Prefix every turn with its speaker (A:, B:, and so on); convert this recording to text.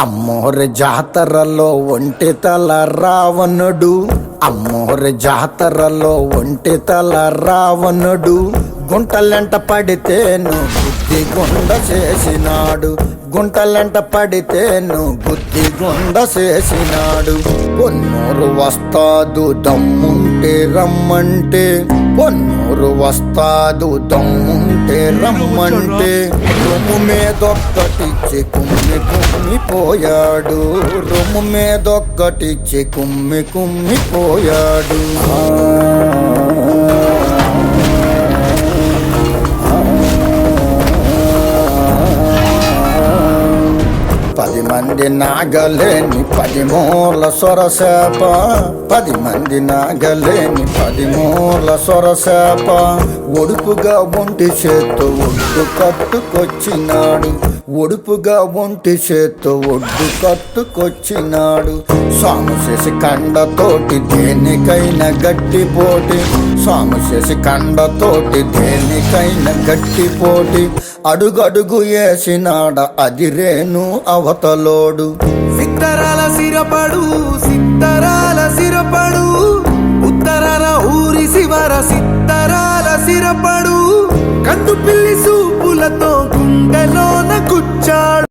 A: అమ్మోరి జాతరలో ఒంటి తల రావణుడు, అమ్మోరి జాతరలో ఒంటి తల రావణుడు గుంటలెంట పడితేను బుద్ధి గుండ చేసినాడు, గుంటలెంట పడితేను బుద్ధి గుండ చేసినాడు. పొన్నూరు వస్తాదు దమ్ముంటే రమ్మంటే, పొన్నూరు వస్తాదు దమ్ముంటే రమ్మంటే రొమ్ము మీదొక్కటిచ్చి కుమ్మి కుమ్మిపోయాడు, రొమ్ము మీదొక్కటిచ్చి కుమ్మి కుమ్మిపోయాడు. పది మంది నాగలేని 10 మూల సొరసేప, 10 మంది నాగలేని 10 మూల సొరసేప ఒడుపుగా ఒంటి చేత్తో ఒడ్డు కట్టుకొచ్చినాడు, ఒడుపుగా ఒంటి చేత్తో ఒడ్డు కట్టుకొచ్చినాడు. స్వామి చేసి కండతోటి దేనికైనా గట్టిపోటి, స్వామి చేసి కండతోటి దేనికైనా గట్టిపోటి అడుగడుగు వేసినాడ అదిరేను అవతలోడు.
B: సిత్తరాల సిరపడు, సిత్తరాల సిరపడు, ఉత్తరాల ఊరి శివర సిత్తరాల సిరపడు, కన్ను పిల్లి సూపులతో గుండెలోన గుచ్చాడు.